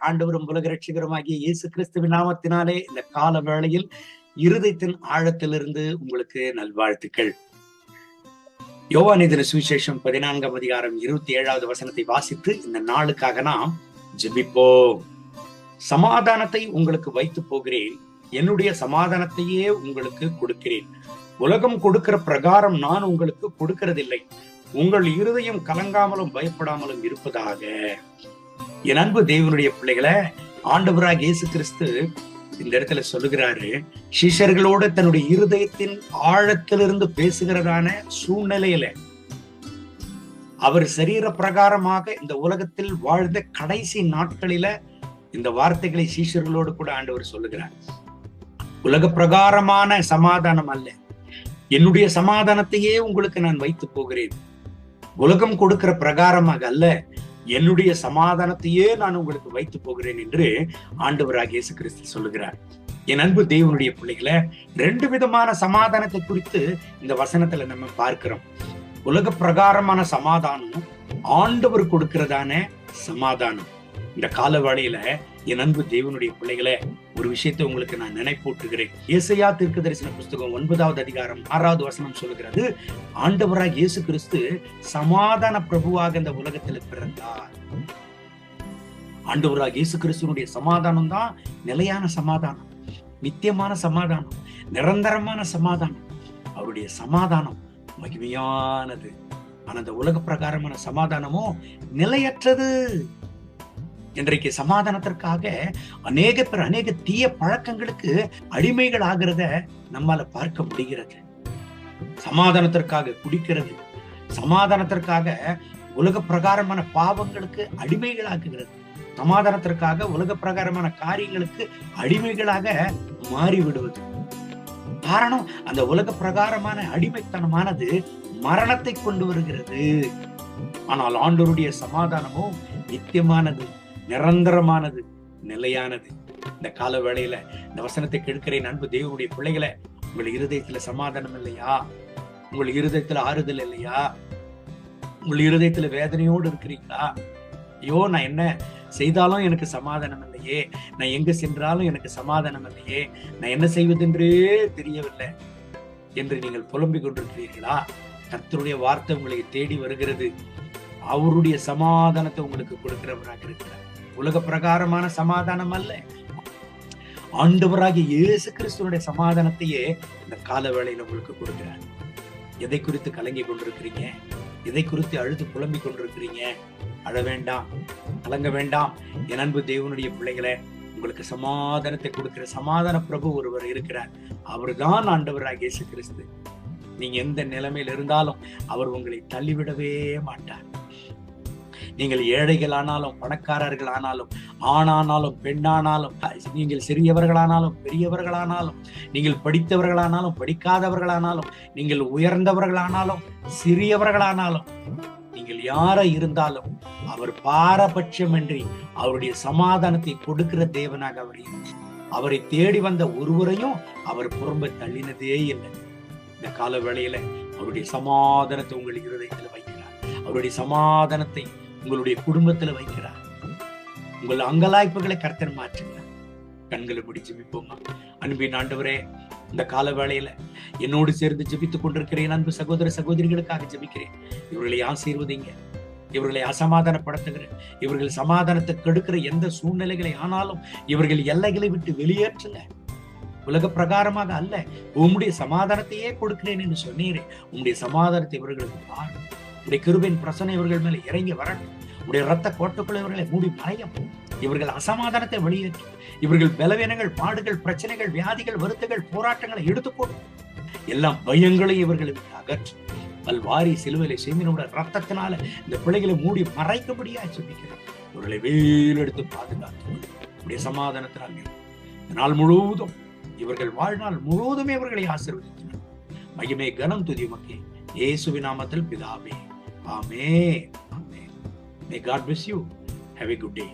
ஆண்டவரும் உலக ரட்சிகருமாகிய இயேசு கிறிஸ்துவின் நாமத்தினாலே இந்த கால வேளையில் இருதயத்தின் ஆழத்திலிருந்து உங்களுக்கு நல்வாழ்த்துக்கள். யோவானின் சுவிசேஷம் 14ஆம் அதிகாரம் 27வது வசனத்தை வாசித்து இந்த நாளுக்காக நாம் ஜெபிப்போம். சமாதானத்தை உங்களுக்கு வைத்து போகிறேன், என்னுடைய சமாதானத்தையே உங்களுக்கு கொடுக்கிறேன். உலகம் கொடுக்கிற பிரகாரம் நான் உங்களுக்கு கொடுக்கிறதில்லை. உங்கள் இருதயம் கலங்காமலும் பயப்படாமலும் இருப்பதாக. என் அன்பு தேவனுடைய பிள்ளைகளை, ஆண்டவராக இயேசு கிறிஸ்து இந்த இடத்துல சொல்லுகிறாரு, சிஷ்யர்களோடு தன்னுடைய இருதயத்தின் ஆழத்திலிருந்து பேசுகிறதான சூழ்நிலையில அவர் சரீர பிரகாரமாக இந்த உலகத்தில் வாழ்ந்த கடைசி நாட்களில இந்த வார்த்தைகளை சீஷர்களோடு கூட ஆண்டவர் சொல்லுகிறார். உலக பிரகாரமான சமாதானம் அல்ல, என்னுடைய சமாதானத்தையே உங்களுக்கு நான் வைத்து போகிறேன். உலகம் கொடுக்கிற பிரகாரமாக அல்ல, என்னுடைய சமாதானத்தையே நான் உங்களுக்கு வைத்து போகிறேன் என்று ஆண்டவராக இயேசு கிறிஸ்து சொல்லுகிறார். என் அன்பு தேவனுடைய பிள்ளைகளை, 2 விதமான சமாதானத்தை குறித்து இந்த வசனத்துல நம்ம பார்க்கிறோம். உலக பிரகாரமான சமாதானம், ஆண்டவர் கொடுக்கிறதான சமாதானம். இந்த கால வேளையில என் அன்பு தேவனுடைய பிள்ளைகளை, ஒரு விஷயத்தை உங்களுக்கு நான் நினைப்பூட்டுகிறேன். ஏசாயா தீர்க்கதரிசன புஸ்தகம் 9வது அதிகாரம் 6வது வசனம் சொல்லுகிறது, ஆண்டவராக இயேசு கிறிஸ்து சமாதான பிரபுவாக இந்த உலகத்தில் பிறந்தார். ஆண்டவராக இயேசு கிறிஸ்துவனுடைய சமாதானம் தான் நிலையான சமாதானம், நித்தியமான சமாதானம், நிரந்தரமான சமாதானம். அவருடைய சமாதானம் மகிமையானது. ஆனா அந்த உலக பிரகாரமான சமாதானமோ நிலையற்றது. இன்றைக்கு சமாதானத்திற்காக அநேக பேர் அநேக தீய பழக்கங்களுக்கு அடிமைகள் ஆகிறத நம்மால பார்க்க முடிகிறது. சமாதானத்திற்காக குடிக்கிறது, சமாதானத்திற்காக உலக பிரகாரமான பாவங்களுக்கு அடிமைகள் ஆக்குகிறது, சமாதானத்திற்காக உலக பிரகாரமான காரியங்களுக்கு அடிமைகளாக மாறிவிடுவது. காரணம், அந்த உலக பிரகாரமான அடிமைத்தனமானது மரணத்தை கொண்டு வருகிறது. ஆனால் ஆண்டவருடைய சமாதானமோ நித்தியமானது, நிரந்தரமானது, நிலையானது. இந்த கால வேளையில இந்த வசனத்தை கேட்கிறேன் அன்பு தேவனுடைய பிள்ளைகளை, உங்கள் இருதயத்துல சமாதானம் இல்லையா? உங்கள் இருதயத்துல ஆறுதல் இல்லையா? உங்கள் இருதயத்துல வேதனையோடு இருக்கிறீங்களா? ஐயோ, நான் என்ன செய்தாலும் எனக்கு சமாதானம் இல்லையே, நான் எங்க சென்றாலும் எனக்கு சமாதானம் இல்லையே, நான் என்ன செய்வதென்றே தெரியவில்லை என்று நீங்கள் புலம்பிக் கொண்டிருக்கிறீர்களா? கர்த்தருடைய வார்த்தை உங்களை தேடி வருகிறது. அவருடைய சமாதானத்தை உங்களுக்கு கொடுக்கிறவராக இருக்கிறார். உலக பிரகாரமான சமாதானம் அல்ல, ஆண்டவராகிய இயேசு கிறிஸ்துவனுடைய சமாதானத்தையே இந்த கால வேளையில உங்களுக்கு கொடுக்கிறார். எதை குறித்து கலங்கி கொண்டிருக்கிறீங்க? எதை குறித்து அழுது புலம்பிக் கொண்டிருக்கிறீங்க? அழ வேண்டாம், கலங்க வேண்டாம். என் அன்பு தேவனுடைய பிள்ளைகளை, உங்களுக்கு சமாதானத்தை கொடுக்கிற சமாதான பிரபு ஒருவர் இருக்கிறார். அவர்தான் ஆண்டவராகிய இயேசு கிறிஸ்து. நீங்க எந்த நிலைமையில் இருந்தாலும் அவர் உங்களை தள்ளிவிடவே மாட்டார். நீங்கள் ஏழைகள் ஆனாலும், பணக்காரர்கள் ஆனாலும், ஆணானாலும், பெண்ணானாலும், நீங்கள் சிறியவர்களானாலும், பெரியவர்களானாலும், நீங்கள் படித்தவர்களானாலும், படிக்காதவர்களானாலும், நீங்கள் உயர்ந்தவர்களானாலும், சிறியவர்களானாலும், நீங்கள் யார இருந்தாலும் அவர் பாரபட்சமின்றி அவருடைய சமாதானத்தை கொடுக்கிற தேவனாக அவர் இருக்கிறார். அவரை தேடி வந்த ஒருவரையும் அவர் புறம்ப தள்ளினதே இல்லை. இந்த கால வேளையில அவருடைய சமாதானத்தை உங்கள் இருதயத்தில் வைக்கிறார். அவருடைய சமாதானத்தை உங்களுடைய குடும்பத்துல வைக்கிறார். உங்கள் அங்கலாய்ப்புகளை கர்த்தர் மாற்றுகிறார். கண்களை மூடி ஜெபிப்போமா. அன்பின் ஆண்டவரே, இந்த கால வேளையில என்னோடு சேர்ந்து ஜெபித்துக் கொண்டிருக்கிறேன் அன்பு சகோதர சகோதரிகளுக்காக ஜெபிக்கிறேன். இவர்களை ஆசீர்வதிங்க, இவர்களை அசமாதானப்படுத்துகிறேன். இவர்கள் சமாதானத்தை கெடுக்கிற எந்த சூழ்நிலைகளை ஆனாலும் இவர்கள் எல்லைகளை விட்டு வெளியேற்றுங்க. உலக பிரகாரமாக அல்ல, உம்முடைய சமாதானத்தையே கொடுக்கிறேன் என்று சொன்னீரே. உம்முடைய சமாதானத்தை இவர்களுக்கு பாருங்க. உடைய கிருபையின் பிரசனை இவர்கள் மேல இறங்கி வரட்டும். உடைய ரத்த கோட்டைக்குள்ள இவர்களை மூடி மறையும். இவர்கள் அசமாதானத்தை வெளியேற்றும். இவர்கள் பலவீனங்கள், பாடுகள், பிரச்சனைகள், வியாதிகள், வருத்தங்கள், போராட்டங்களை எடுத்துக்கொடும். எல்லாம் பயங்களையும் இவர்களுக்கு அகற்றும். பல்வாரி சிலுவையில செய்தினோட ரத்தத்தினால இந்த பிள்ளைகளை மூடி மறைக்கும்படியா சொல்லிக்கிறேன். இவர்களை வேலெடுத்து பாதுகாத்து உடைய சமாதானத்தினால் நாள் முழுவதும், இவர்கள் வாழ்நாள் முழுவதுமே இவர்களை ஆசீர்வதித்தனர். மகிமை கனம் துதி மக்கே இயேசுவின் நாமத்தில் பிதாவே, ஆமென். May God bless you. Have a good day.